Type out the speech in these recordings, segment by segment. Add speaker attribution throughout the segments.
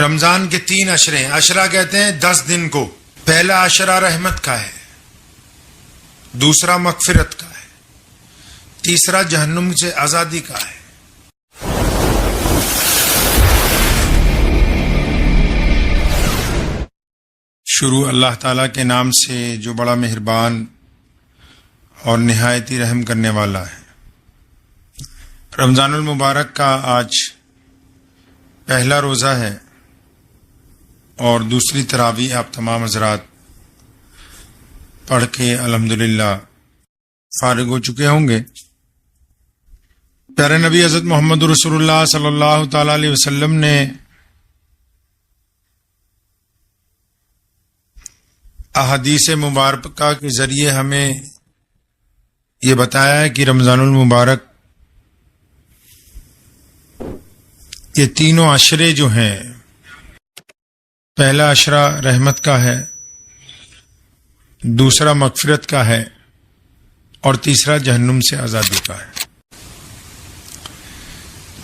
Speaker 1: رمضان کے 3 عشرے ہیں. عشرہ کہتے ہیں 10 دن کو. پہلا عشرہ رحمت کا ہے، دوسرا مغفرت کا ہے، تیسرا جہنم سے آزادی کا ہے. شروع اللہ تعالیٰ کے نام سے جو بڑا مہربان اور نہایت ہی رحم کرنے والا ہے. رمضان المبارک کا آج پہلا روزہ ہے اور دوسری تراویح آپ تمام حضرات پڑھ کے الحمدللہ فارغ ہو چکے ہوں گے. پیارے نبی حضرت محمد رسول اللہ صلی اللہ تعالی علیہ وسلم نے احادیث مبارکہ کے ذریعے ہمیں یہ بتایا ہے کہ رمضان المبارک یہ تینوں عشرے جو ہیں، پہلا عشرہ رحمت کا ہے، دوسرا مغفرت کا ہے اور تیسرا جہنم سے آزادی کا ہے.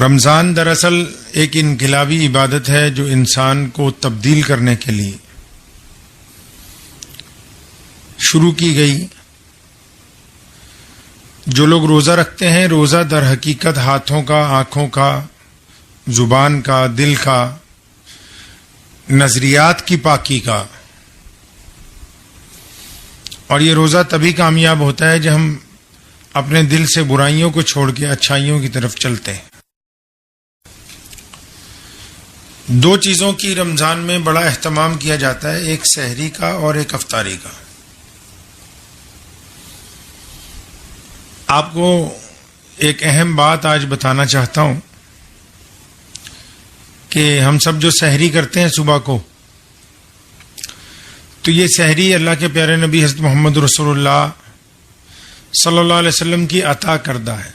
Speaker 1: رمضان دراصل ایک انقلابی عبادت ہے جو انسان کو تبدیل کرنے کے لیے شروع کی گئی. جو لوگ روزہ رکھتے ہیں، روزہ در حقیقت ہاتھوں کا، آنکھوں کا، زبان کا، دل کا، نظریات کی پاکی کا. اور یہ روزہ تبھی کامیاب ہوتا ہے جب ہم اپنے دل سے برائیوں کو چھوڑ کے اچھائیوں کی طرف چلتے ہیں. 2 چیزوں کی رمضان میں بڑا اہتمام کیا جاتا ہے، ایک سحری کا اور ایک افطاری کا. آپ کو ایک اہم بات آج بتانا چاہتا ہوں کہ ہم سب جو سحری کرتے ہیں صبح کو، تو یہ سحری اللہ کے پیارے نبی حضرت محمد رسول اللہ صلی اللہ علیہ وسلم کی عطا کردہ ہے.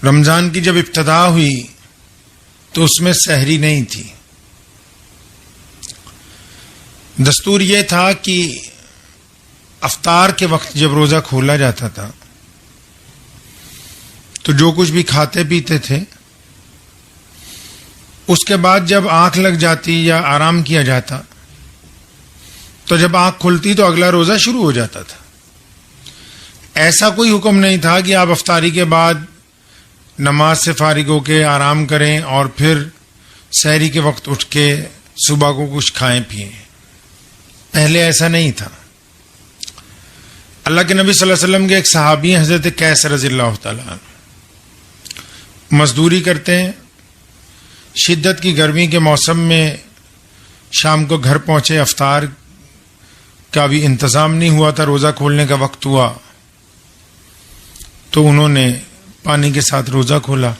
Speaker 1: رمضان کی جب ابتدا ہوئی تو اس میں سحری نہیں تھی. دستور یہ تھا کہ افطار کے وقت جب روزہ کھولا جاتا تھا تو جو کچھ بھی کھاتے پیتے تھے، اس کے بعد جب آنکھ لگ جاتی یا آرام کیا جاتا تو جب آنکھ کھلتی تو اگلا روزہ شروع ہو جاتا تھا. ایسا کوئی حکم نہیں تھا کہ آپ افطاری کے بعد نماز سے فارغ ہو کے آرام کریں اور پھر سحری کے وقت اٹھ کے صبح کو کچھ کھائیں پئیں. پہلے ایسا نہیں تھا. اللہ کے نبی صلی اللہ علیہ وسلم کے ایک صحابی ہیں حضرت قیس رضی اللہ تعالیٰ عنہ، مزدوری کرتے ہیں. شدت کی گرمی کے موسم میں شام کو گھر پہنچے، افطار کا بھی انتظام نہیں ہوا تھا، روزہ کھولنے کا وقت ہوا تو انہوں نے پانی کے ساتھ روزہ کھولا.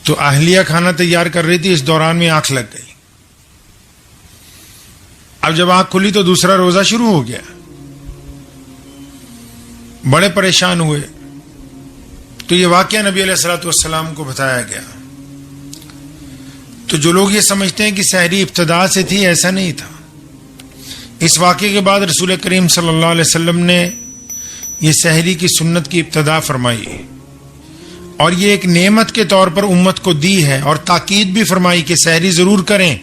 Speaker 1: تو اہلیہ کھانا تیار کر رہی تھی، اس دوران میں آنکھ لگ گئی. اب جب آنکھ کھلی تو دوسرا روزہ شروع ہو گیا. بڑے پریشان ہوئے تو یہ واقعہ نبی علیہ الصلوۃ والسلام کو بتایا گیا. تو جو لوگ یہ سمجھتے ہیں کہ سحری ابتدا سے تھی، ایسا نہیں تھا. اس واقعے کے بعد رسول کریم صلی اللہ علیہ وسلم نے یہ سحری کی سنت کی ابتدا فرمائی اور یہ ایک نعمت کے طور پر امت کو دی ہے اور تاکید بھی فرمائی کہ سحری ضرور کریں،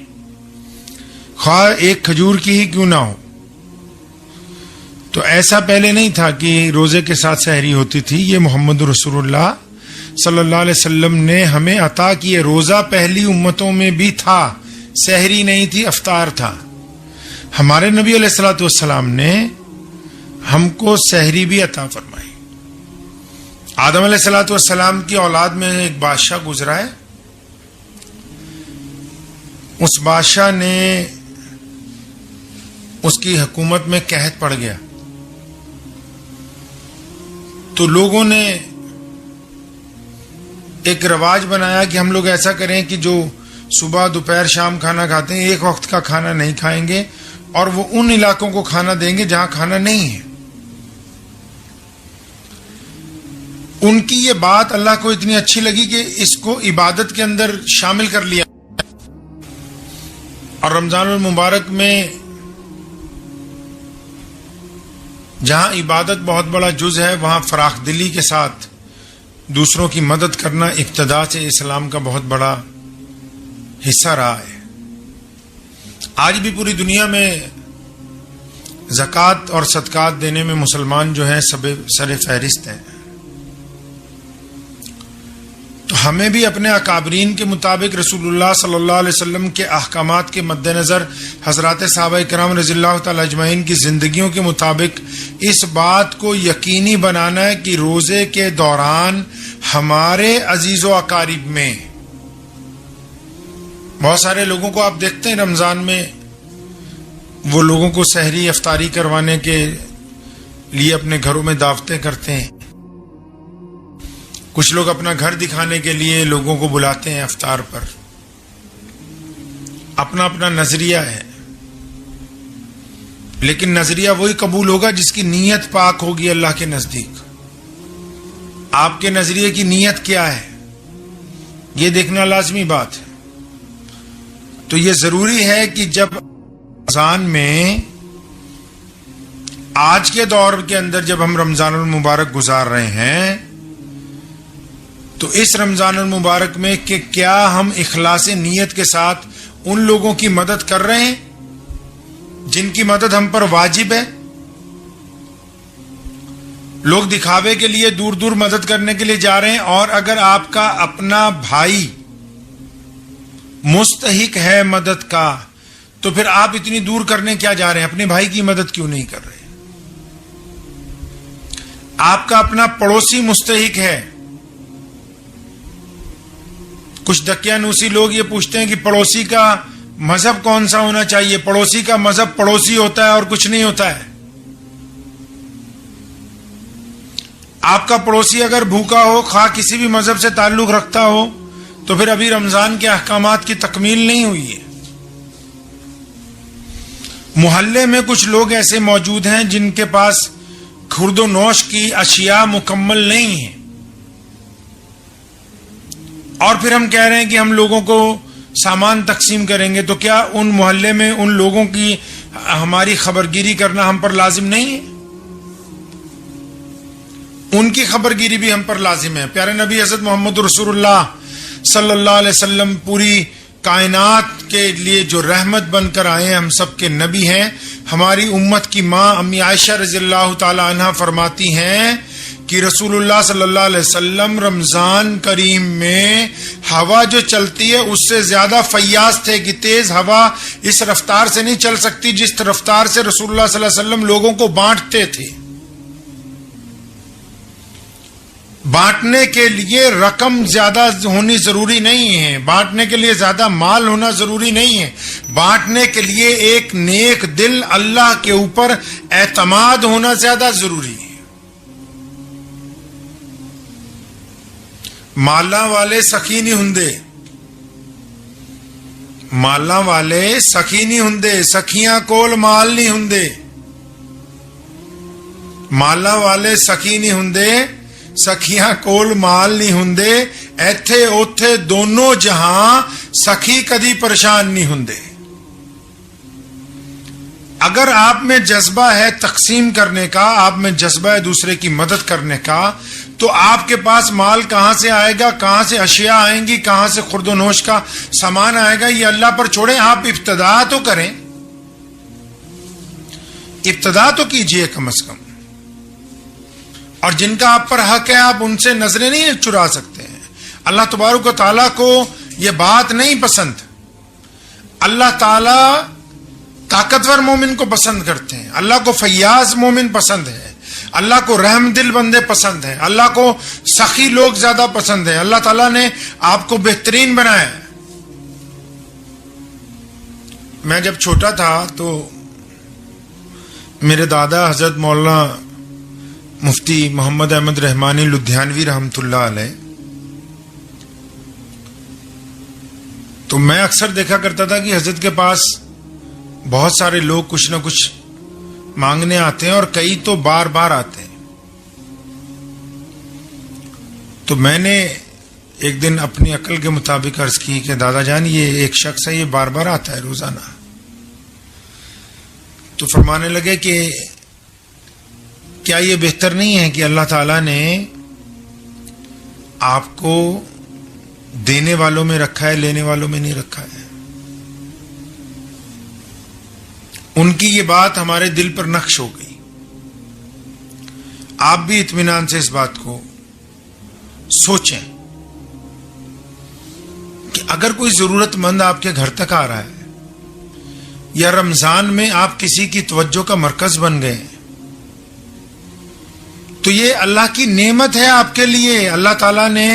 Speaker 1: خواہ ایک کھجور کی ہی کیوں نہ ہو. تو ایسا پہلے نہیں تھا کہ روزے کے ساتھ سحری ہوتی تھی. یہ محمد رسول اللہ صلی اللہ علیہ وسلم نے ہمیں عطا کیے. روزہ پہلی امتوں میں بھی تھا، سحری نہیں تھی، افطار تھا. ہمارے نبی علیہ الصلوۃ والسلام نے ہم کو سحری بھی عطا فرمائی. آدم علیہ الصلوۃ والسلام کی اولاد میں ایک بادشاہ گزرا ہے. اس بادشاہ نے، اس کی حکومت میں قحط پڑ گیا تو لوگوں نے ایک رواج بنایا کہ ہم لوگ ایسا کریں کہ جو صبح دوپہر شام کھانا کھاتے ہیں، ایک وقت کا کھانا نہیں کھائیں گے اور وہ ان علاقوں کو کھانا دیں گے جہاں کھانا نہیں ہے. ان کی یہ بات اللہ کو اتنی اچھی لگی کہ اس کو عبادت کے اندر شامل کر لیا. اور رمضان المبارک میں جہاں عبادت بہت بڑا جز ہے، وہاں فراخ دلی کے ساتھ دوسروں کی مدد کرنا ابتدا سے اسلام کا بہت بڑا حصہ رہا ہے. آج بھی پوری دنیا میں زکوٰۃ اور صدقات دینے میں مسلمان جو ہیں سب سر فہرست ہیں. تو ہمیں بھی اپنے اکابرین کے مطابق رسول اللہ صلی اللہ علیہ وسلم کے احکامات کے مد نظر حضرات صحابہ کرام رضی اللہ تعالی اجمعین کی زندگیوں کے مطابق اس بات کو یقینی بنانا ہے کہ روزے کے دوران ہمارے عزیز و اقارب میں بہت سارے لوگوں کو آپ دیکھتے ہیں رمضان میں وہ لوگوں کو سحری افطاری کروانے کے لیے اپنے گھروں میں دعوتیں کرتے ہیں. کچھ لوگ اپنا گھر دکھانے کے لیے لوگوں کو بلاتے ہیں افطار پر. اپنا اپنا نظریہ ہے، لیکن نظریہ وہی قبول ہوگا جس کی نیت پاک ہوگی اللہ کے نزدیک. آپ کے نظریے کی نیت کیا ہے یہ دیکھنا لازمی بات ہے. تو یہ ضروری ہے کہ جب رمضان میں آج کے دور کے اندر جب ہم رمضان المبارک گزار رہے ہیں تو اس رمضان المبارک میں کہ کیا ہم اخلاص نیت کے ساتھ ان لوگوں کی مدد کر رہے ہیں جن کی مدد ہم پر واجب ہے. لوگ دکھاوے کے لیے دور دور مدد کرنے کے لیے جا رہے ہیں، اور اگر آپ کا اپنا بھائی مستحق ہے مدد کا تو پھر آپ اتنی دور کرنے کیا جا رہے ہیں؟ اپنے بھائی کی مدد کیوں نہیں کر رہے؟ آپ کا اپنا پڑوسی مستحق ہے. کچھ دقیانوسی لوگ یہ پوچھتے ہیں کہ پڑوسی کا مذہب کون سا ہونا چاہیے. پڑوسی کا مذہب پڑوسی ہوتا ہے اور کچھ نہیں ہوتا ہے. آپ کا پڑوسی اگر بھوکا ہو، خواہ کسی بھی مذہب سے تعلق رکھتا ہو، تو پھر ابھی رمضان کے احکامات کی تکمیل نہیں ہوئی ہے. محلے میں کچھ لوگ ایسے موجود ہیں جن کے پاس خورد و نوش کی اشیاء مکمل نہیں ہیں، اور پھر ہم کہہ رہے ہیں کہ ہم لوگوں کو سامان تقسیم کریں گے. تو کیا ان محلے میں ان لوگوں کی ہماری خبرگیری کرنا ہم پر لازم نہیں ہے؟ ان کی خبرگیری بھی ہم پر لازم ہے. پیارے نبی حضرت محمد رسول اللہ صلی اللہ علیہ وسلم پوری کائنات کے لیے جو رحمت بن کر آئے ہیں، ہم سب کے نبی ہیں. ہماری امت کی ماں امی عائشہ رضی اللہ تعالی عنہا فرماتی ہیں کہ رسول اللہ صلی اللہ علیہ وسلم رمضان کریم میں ہوا جو چلتی ہے اس سے زیادہ فیاض تھے کہ تیز ہوا اس رفتار سے نہیں چل سکتی جس رفتار سے رسول اللہ صلی اللہ علیہ وسلم لوگوں کو بانٹتے تھے. بانٹنے کے لیے رقم زیادہ ہونی ضروری نہیں ہے، بانٹنے کے لیے زیادہ مال ہونا ضروری نہیں ہے. بانٹنے کے لیے ایک نیک دل، اللہ کے اوپر اعتماد ہونا زیادہ ضروری ہے. مالاں والے سخی نہیں ہوندے، مالاں والے سخی نہیں ہوندے، سخیاں کول مال نہیں ہوندے. مالاں والے سخی نہیں ہوندے، سخیاں کول مال نہیں ہوندے. ایتھے اوتھے دونوں جہاں سخی کدی پریشان نہیں ہوندے. اگر آپ میں جذبہ ہے تقسیم کرنے کا، آپ میں جذبہ ہے دوسرے کی مدد کرنے کا، تو آپ کے پاس مال کہاں سے آئے گا، کہاں سے اشیاء آئیں گی، کہاں سے خورد و نوش کا سامان آئے گا، یہ اللہ پر چھوڑیں. آپ ابتدا تو کریں، ابتدا تو کیجئے کم از کم. اور جن کا آپ پر حق ہے آپ ان سے نظریں نہیں چرا سکتے ہیں. اللہ تبارک و تعالیٰ کو یہ بات نہیں پسند. اللہ تعالیٰ طاقتور مومن کو پسند کرتے ہیں، اللہ کو فیاض مومن پسند ہے، اللہ کو رحم دل بندے پسند ہیں، اللہ کو سخی لوگ زیادہ پسند ہیں. اللہ تعالیٰ نے آپ کو بہترین بنایا ہے. میں جب چھوٹا تھا تو میرے دادا حضرت مولانا مفتی محمد احمد رحمانی لدھیانوی رحمۃ اللہ علیہ، تو میں اکثر دیکھا کرتا تھا کہ حضرت کے پاس بہت سارے لوگ کچھ نہ کچھ مانگنے آتے ہیں، اور کئی تو بار بار آتے ہیں. تو میں نے ایک دن اپنی عقل کے مطابق عرض کی کہ دادا جان یہ ایک شخص ہے، یہ بار بار آتا ہے روزانہ. تو فرمانے لگے کہ کیا یہ بہتر نہیں ہے کہ اللہ تعالیٰ نے آپ کو دینے والوں میں رکھا ہے، لینے والوں میں نہیں رکھا ہے۔ ان کی یہ بات ہمارے دل پر نقش ہو گئی۔ آپ بھی اطمینان سے اس بات کو سوچیں کہ اگر کوئی ضرورت مند آپ کے گھر تک آ رہا ہے یا رمضان میں آپ کسی کی توجہ کا مرکز بن گئے تو یہ اللہ کی نعمت ہے آپ کے لیے۔ اللہ تعالیٰ نے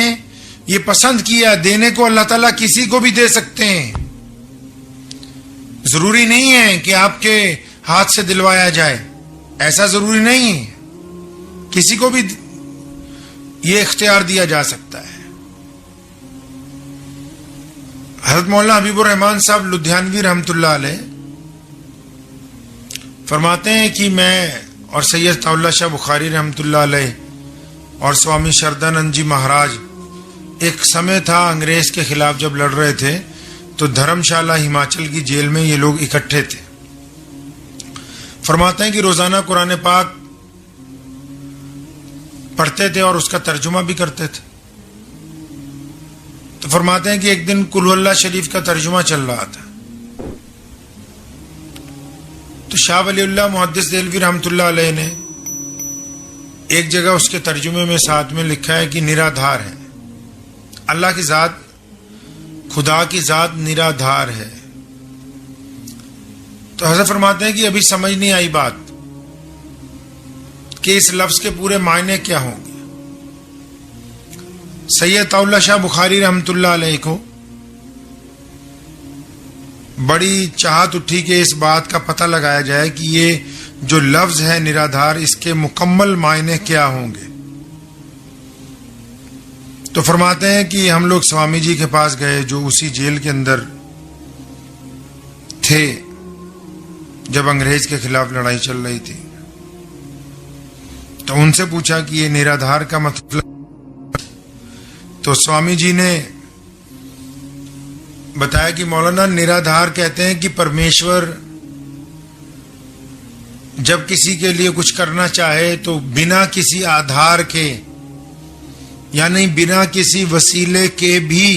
Speaker 1: یہ پسند کیا، دینے کو اللہ تعالیٰ کسی کو بھی دے سکتے ہیں۔ ضروری نہیں ہے کہ آپ کے ہاتھ سے دلوایا جائے، ایسا ضروری نہیں ہے، کسی کو بھی یہ اختیار دیا جا سکتا ہے۔ حضرت مولانا حبیب الرحمان صاحب لدھیانوی رحمۃ اللہ علیہ فرماتے ہیں کہ میں اور سید طاء شاہ بخاری رحمۃ اللہ علیہ اور سوامی شردانند جی مہاراج ایک سمے تھا انگریز کے خلاف جب لڑ رہے تھے تو دھرم شالہ ہماچل کی جیل میں یہ لوگ اکٹھے تھے۔ فرماتے ہیں کہ روزانہ قرآن پاک پڑھتے تھے اور اس کا ترجمہ بھی کرتے تھے۔ تو فرماتے ہیں کہ ایک دن قل اللہ شریف کا ترجمہ چل رہا تھا تو شاہ ولی اللہ محدث دہلوی رحمۃ اللہ علیہ نے ایک جگہ اس کے ترجمے میں ساتھ میں لکھا ہے کہ نرادھار ہے، اللہ کی ذات، خدا کی ذات نرادھار ہے۔ تو حضرت فرماتے ہیں کہ ابھی سمجھ نہیں آئی بات کہ اس لفظ کے پورے معنی کیا ہوں گے۔ سید طاء شاہ بخاری رحمۃ اللہ علیہ کو بڑی چاہت اٹھی کہ اس بات کا پتہ لگایا جائے کہ یہ جو لفظ ہے نرادھار اس کے مکمل معنی کیا ہوں گے۔ تو فرماتے ہیں کہ ہم لوگ سوامی جی کے پاس گئے جو اسی جیل کے اندر تھے جب انگریز کے خلاف لڑائی چل رہی تھی۔ تو ان سے پوچھا کہ یہ نرادھار کا مطلب، تو سوامی جی نے بتایا کہ مولانا نرادھار کہتے ہیں کہ پرمیشور جب کسی کے لیے کچھ کرنا چاہے تو بنا کسی آدھار کے یعنی بنا کسی وسیلے کے بھی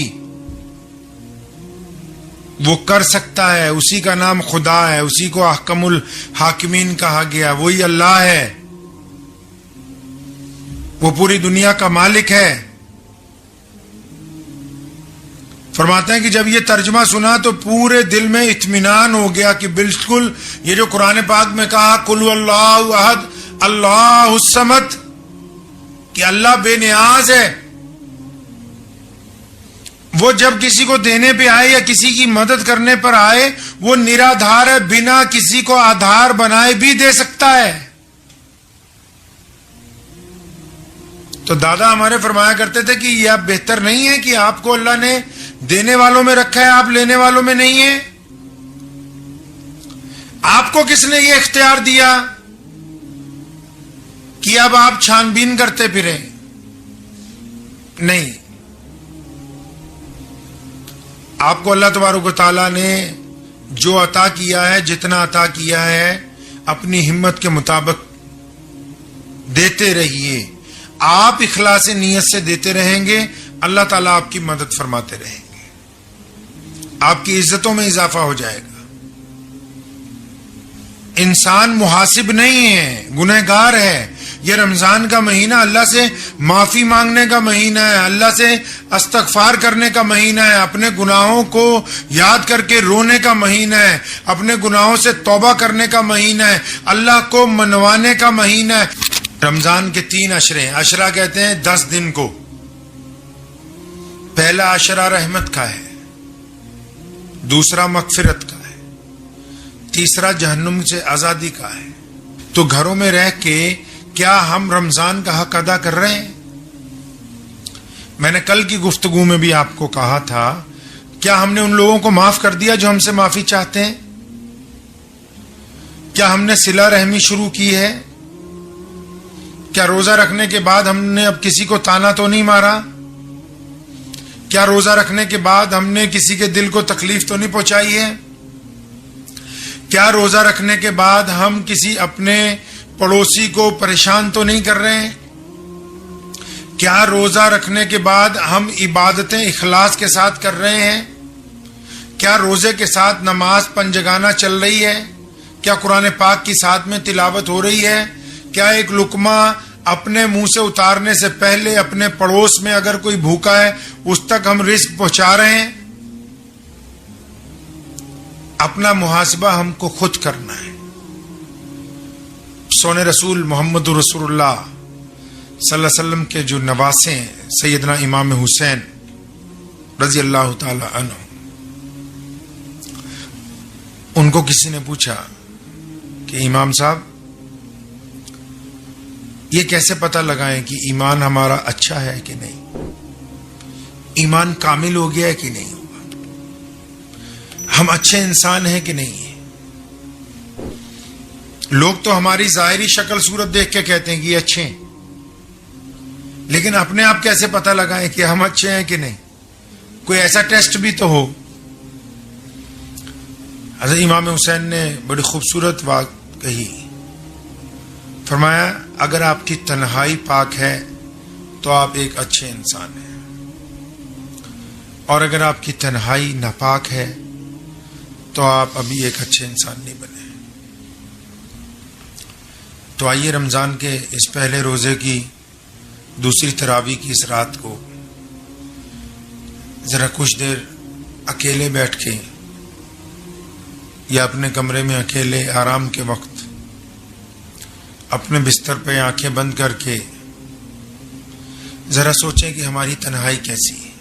Speaker 1: وہ کر سکتا ہے، اسی کا نام خدا ہے، اسی کو احکم الحاکمین کہا گیا، وہی اللہ ہے، وہ پوری دنیا کا مالک ہے۔ فرماتے ہیں کہ جب یہ ترجمہ سنا تو پورے دل میں اطمینان ہو گیا کہ بالکل یہ جو قرآن پاک میں کہا قل اللہ احد اللہ الصمد کہ اللہ بے نیاز ہے، وہ جب کسی کو دینے پہ آئے یا کسی کی مدد کرنے پر آئے وہ نرادھار ہے، بنا کسی کو آدھار بنائے بھی دے سکتا ہے۔ تو دادا ہمارے فرمایا کرتے تھے کہ یہ آپ بہتر نہیں ہے کہ آپ کو اللہ نے دینے والوں میں رکھا ہے، آپ لینے والوں میں نہیں ہیں؟ آپ کو کس نے یہ اختیار دیا کہ اب آپ چھان بین کرتے پھریں؟ نہیں، آپ کو اللہ تبارک و تعالیٰ نے جو عطا کیا ہے، جتنا عطا کیا ہے اپنی ہمت کے مطابق دیتے رہیے۔ آپ اخلاص نیت سے دیتے رہیں گے، اللہ تعالیٰ آپ کی مدد فرماتے رہیں گے، آپ کی عزتوں میں اضافہ ہو جائے گا۔ انسان محاسب نہیں ہے، گنہگار ہے۔ یہ رمضان کا مہینہ اللہ سے معافی مانگنے کا مہینہ ہے، اللہ سے استغفار کرنے کا مہینہ ہے، اپنے گناہوں کو یاد کر کے رونے کا مہینہ ہے، اپنے گناہوں سے توبہ کرنے کا مہینہ ہے، اللہ کو منوانے کا مہینہ ہے۔ رمضان کے 3 عشرے ہیں، عشرہ کہتے ہیں 10 دن کو۔ پہلا عشرہ رحمت کا ہے، دوسرا مغفرت کا ہے، تیسرا جہنم سے آزادی کا ہے۔ تو گھروں میں رہ کے کیا ہم رمضان کا حق ادا کر رہے ہیں؟ میں نے کل کی گفتگو میں بھی آپ کو کہا تھا، کیا ہم نے ان لوگوں کو معاف کر دیا جو ہم سے معافی چاہتے ہیں؟ کیا ہم نے صلہ رحمی شروع کی ہے؟ کیا روزہ رکھنے کے بعد ہم نے اب کسی کو تانا تو نہیں مارا؟ کیا روزہ رکھنے کے بعد ہم نے کسی کے دل کو تکلیف تو نہیں پہنچائی ہے؟ کیا روزہ رکھنے کے بعد ہم کسی اپنے پڑوسی کو پریشان تو نہیں کر رہے ہیں؟ کیا روزہ رکھنے کے بعد ہم عبادتیں اخلاص کے ساتھ کر رہے ہیں؟ کیا روزے کے ساتھ نماز پنجگانہ چل رہی ہے؟ کیا قرآن پاک کی ساتھ میں تلاوت ہو رہی ہے؟ کیا ایک لقمہ اپنے منہ سے اتارنے سے پہلے اپنے پڑوس میں اگر کوئی بھوکا ہے اس تک ہم رزق پہنچا رہے ہیں؟ اپنا محاسبہ ہم کو خود کرنا ہے. سونے رسول محمد رسول اللہ صلی اللہ علیہ وسلم کے جو نواسے ہیں سیدنا امام حسین رضی اللہ تعالی عنہ، ان کو کسی نے پوچھا کہ امام صاحب یہ کیسے پتہ لگائیں کہ ایمان ہمارا اچھا ہے کہ نہیں، ایمان کامل ہو گیا ہے کہ نہیں ہوا، ہم اچھے انسان ہیں کہ نہیں ہیں؟ لوگ تو ہماری ظاہری شکل صورت دیکھ کے کہتے ہیں کہ یہ اچھے ہیں، لیکن اپنے آپ کیسے پتہ لگائیں کہ ہم اچھے ہیں کہ نہیں؟ کوئی ایسا ٹیسٹ بھی تو ہو. حضرت امام حسین نے بڑی خوبصورت بات کہی، فرمایا اگر آپ کی تنہائی پاک ہے تو آپ ایک اچھے انسان ہیں، اور اگر آپ کی تنہائی ناپاک ہے تو آپ ابھی ایک اچھے انسان نہیں بنے. تو آئیے رمضان کے اس پہلے روزے کی دوسری تراویح کی اس رات کو ذرا کچھ دیر اکیلے بیٹھ کے یا اپنے کمرے میں اکیلے آرام کے وقت اپنے بستر پہ آنکھیں بند کر کے ذرا سوچیں کہ ہماری تنہائی کیسی ہے.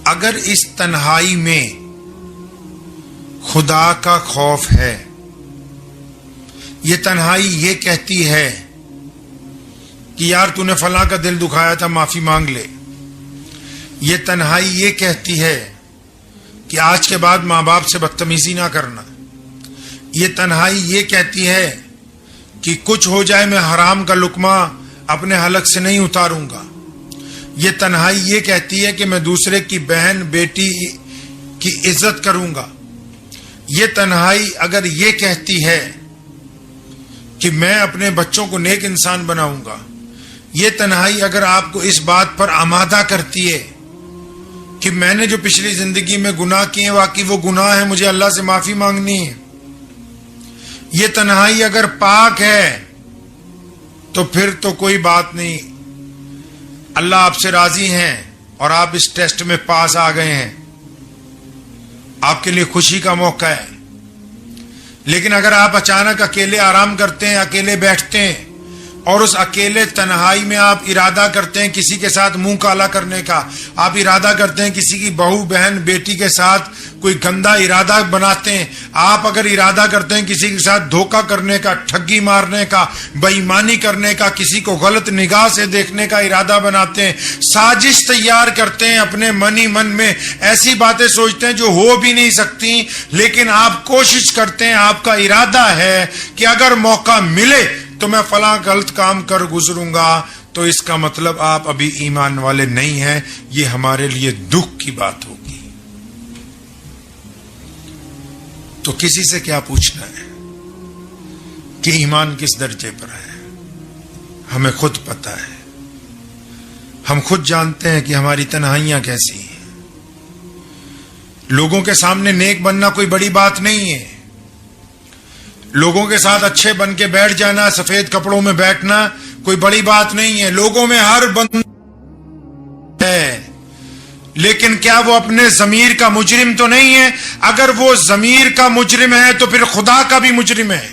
Speaker 1: اگر اس تنہائی میں خدا کا خوف ہے، یہ تنہائی یہ کہتی ہے کہ یار تو نے فلاں کا دل دکھایا تھا معافی مانگ لے، یہ تنہائی یہ کہتی ہے کہ آج کے بعد ماں باپ سے بدتمیزی نہ کرنا، یہ تنہائی یہ کہتی ہے کہ کچھ ہو جائے میں حرام کا لقمہ اپنے حلق سے نہیں اتاروں گا، یہ تنہائی یہ کہتی ہے کہ میں دوسرے کی بہن بیٹی کی عزت کروں گا، یہ تنہائی اگر یہ کہتی ہے کہ میں اپنے بچوں کو نیک انسان بناؤں گا، یہ تنہائی اگر آپ کو اس بات پر آمادہ کرتی ہے کہ میں نے جو پچھلی زندگی میں گناہ کیے واقعی وہ گناہ ہے، مجھے اللہ سے معافی مانگنی ہے، یہ تنہائی اگر پاک ہے تو پھر تو کوئی بات نہیں، اللہ آپ سے راضی ہیں اور آپ اس ٹیسٹ میں پاس آ گئے ہیں، آپ کے لیے خوشی کا موقع ہے. لیکن اگر آپ اچانک اکیلے آرام کرتے ہیں، اکیلے بیٹھتے ہیں اور اس اکیلے تنہائی میں آپ ارادہ کرتے ہیں کسی کے ساتھ منہ کالا کرنے کا، آپ ارادہ کرتے ہیں کسی کی بہو بہن بیٹی کے ساتھ کوئی گندا ارادہ بناتے ہیں، آپ اگر ارادہ کرتے ہیں کسی کے ساتھ دھوکہ کرنے کا، ٹھگی مارنے کا، بے ایمانی کرنے کا، کسی کو غلط نگاہ سے دیکھنے کا ارادہ بناتے ہیں، سازش تیار کرتے ہیں، اپنے من میں ایسی باتیں سوچتے ہیں جو ہو بھی نہیں سکتی، لیکن آپ کوشش کرتے ہیں، آپ کا ارادہ ہے کہ اگر موقع ملے تو میں فلاں غلط کام کر گزروں گا، تو اس کا مطلب آپ ابھی ایمان والے نہیں ہیں. یہ ہمارے لیے دکھ کی بات ہوگی. تو کسی سے کیا پوچھنا ہے کہ ایمان کس درجے پر ہے؟ ہمیں خود پتہ ہے، ہم خود جانتے ہیں کہ ہماری تنہائیاں کیسی ہیں. لوگوں کے سامنے نیک بننا کوئی بڑی بات نہیں ہے، لوگوں کے ساتھ اچھے بن کے بیٹھ جانا، سفید کپڑوں میں بیٹھنا کوئی بڑی بات نہیں ہے. لوگوں میں ہر بند ہے، لیکن کیا وہ اپنے ضمیر کا مجرم تو نہیں ہے؟ اگر وہ ضمیر کا مجرم ہے تو پھر خدا کا بھی مجرم ہے.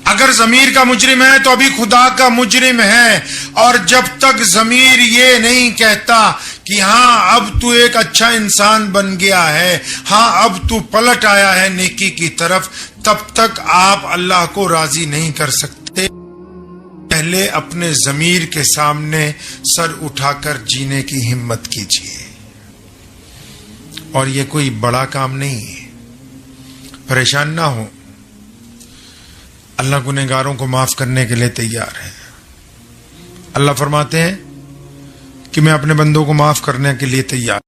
Speaker 1: اگر ضمیر کا مجرم ہے تو ابھی خدا کا مجرم ہے. اور جب تک ضمیر یہ نہیں کہتا کہ ہاں اب تو ایک اچھا انسان بن گیا ہے، ہاں اب تو پلٹ آیا ہے نیکی کی طرف، تب تک آپ اللہ کو راضی نہیں کر سکتے. پہلے اپنے ضمیر کے سامنے سر اٹھا کر جینے کی ہمت کیجیے. اور یہ کوئی بڑا کام نہیں ہے، پریشان نہ ہو، اللہ گنہگاروں کو معاف کرنے کے لیے تیار ہے. اللہ فرماتے ہیں کہ میں اپنے بندوں کو معاف کرنے کے لیے تیار